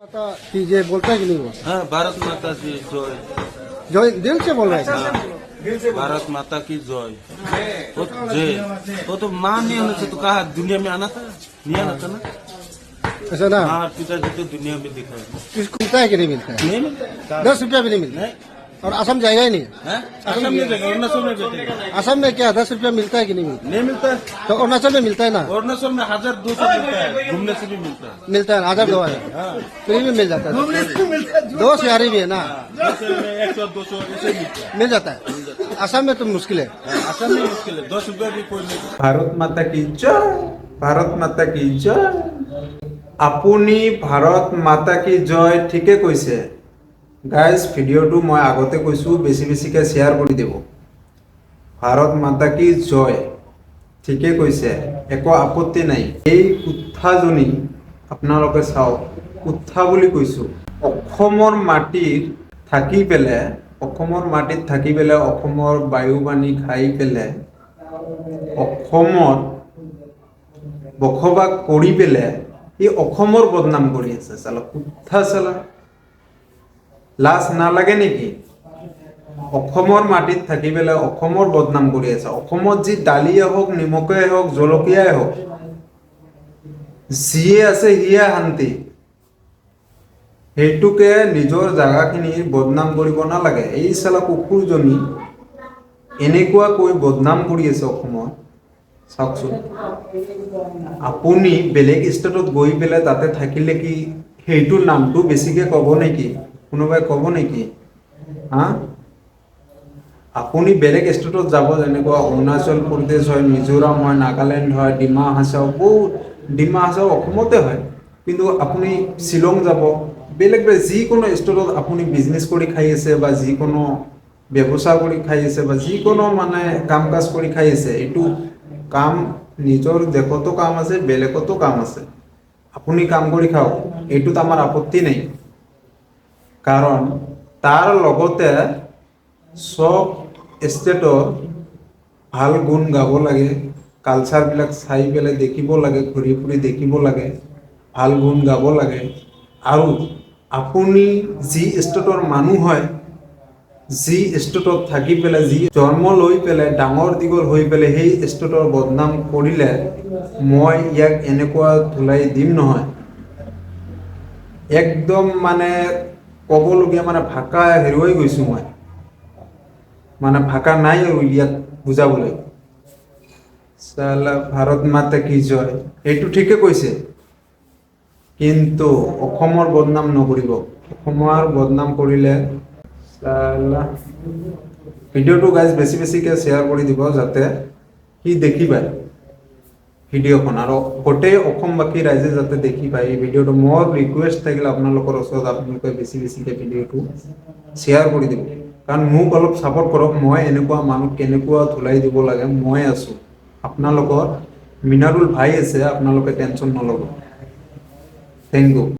माता की जय बोलता है कि नहीं वो? हाँ, भारत माता की जय। जो दिल से बोल रहा है। हाँ, भारत माता की जय। वो जय वो तो माँ नहीं होने से तो कहा दुनिया में आना था, नहीं आना था ना। ऐसा ना माँ पिताजी तो दुनिया में दिखाए इसको मिलता है कि नहीं मिलता है? नहीं मिलता। 10 रुपया भी नहीं मिलता नहीं और असम जाएगा ही नहीं। है? असम में देगा, अरुणाचल में बेचेगा। असम में क्या 10 रुपया मिलता है कि नहीं मिलता? नहीं मिलता है। तो अरुणाचल में मिलता है ना, अरुणाचल में 1200 मिलता है, घूमने से भी मिलता है। मिलता है 1000-2000 हाँ, फ्री में मिल जाता है। 2 सियारी भी है ना, 100-200 ऐसे मिलता है। मिल जाता है। असम में तो मुश्किल है। असम में मुश्किल है, 10 रुपया भी कोई नहीं। ভাৰত মাতা কি জয়, ভাৰত মাতা কি জয়। আপুনি ভাৰত মাতা কি জয় ঠিকে কৈছে গাইজ। ভিডিঅ'টো মই আগতে কৈছোঁ, বেছি বেছিকৈ শ্বেয়াৰ কৰি দিব। ভাৰত মাতা কি জয় ঠিকে কৈছে, একো আপত্তি নাই। এই কুঠাজনী আপোনালোকে চাওক, কুঠা বুলি কৈছোঁ। অসমৰ মাটিত থাকি পেলাই, অসমৰ মাটিত থাকি পেলাই, অসমৰ বায়ু পানী খাই পেলাই, অসমত বসবাস কৰি পেলাই এই অসমৰ বদনাম কৰি আছে। চালা কুঠা চালা, লাজ নালাগে নেকি? অসমৰ মাটিত থাকি পেলাই অসমৰ বদনাম কৰি আছে। অসমত যি দালিয়ে হওক, নিমখেই হওক, জলকীয়াই হওক, যিয়ে আছে সিয়ে শান্তি। সেইটোকে নিজৰ জাগাখিনিৰ বদনাম কৰিব নালাগে। এই চালা কুকুৰজনী এনেকুৱাকৈ বদনাম কৰি আছে অসমত, চাওকচোন। আপুনি বেলেগ ষ্টেটত গৈ পেলাই তাতে থাকিলে কি সেইটোৰ নামটো বেছিকৈ ক'ব নেকি? কোনোবাই ক'ব নেকি? হা, আপুনি বেলেগ ষ্টেটত যাব, যেনেকুৱা অৰুণাচল প্ৰদেশ হয়, মিজোৰাম হয়, নাগালেণ্ড হয়, ডিমা হাছাও, বহুত ডিমা হাছাও অসমতে হয়। কিন্তু আপুনি শ্বিলং যাব, বেলেগ বেলেগ যিকোনো ষ্টেটত আপুনি বিজনেছ কৰি খাই আছে, বা যিকোনো ব্যৱসায় কৰি খাই আছে, বা যিকোনো মানে কাম কাজ কৰি খাই আছে, এইটো কাম নিজৰ দেশতো কাম আছে, বেলেগতো কাম আছে। আপুনি কাম কৰি খাওক, এইটোত আমাৰ আপত্তি নাই। কাৰণ তাৰ লগতে চব ষ্টেটৰ ভাল গুণ গাব লাগে, কালচাৰবিলাক চাই পেলাই দেখিব লাগে, ঘূৰি ফুৰি দেখিব লাগে, ভাল গুণ গাব লাগে। আৰু আপুনি যি ষ্টেটৰ মানুহ হয়, যি ষ্টেটত থাকি পেলাই, যি জন্ম লৈ পেলাই, ডাঙৰ দীঘল হৈ পেলাই সেই ষ্টেটৰ বদনাম কৰিলে মই ইয়াক এনেকুৱা ধুলাই দিম নহয়। একদম মানে ক'বলগীয়া মানে ভাষা হেৰুৱাই গৈছোঁ মই, মানে ভাষা নাই আৰু ইয়াত বুজাবলৈ। চালা ভাৰত মাতা কি জয়, এইটো ঠিকে কৈছে, কিন্তু অসমৰ বদনাম নকৰিব। অসমৰ বদনাম কৰিলে চালা। ভিডিঅ'টো গাইজ বেছি বেছিকৈ শ্বেয়াৰ কৰি দিব, যাতে সি দেখি পায় ভিডিঅ'খন, আৰু গোটেই অসমবাসী ৰাইজে যাতে দেখি পায় এই ভিডিঅ'টো। মোৰ ৰিকুৱেষ্ট থাকিলে আপোনালোকৰ ওচৰত, আপোনালোকে বেছি বেছিকৈ ভিডিঅ'টো শ্বেয়াৰ কৰি দিব। কাৰণ মোক অলপ ছাপোৰ্ট কৰক, মই এনেকুৱা মানুহ কেনেকুৱা ধুলাই দিব লাগে মই আছোঁ। আপোনালোকৰ মিনাৰুল ভাই আছে, আপোনালোকে টেনশ্যন নল'ব। Thank U.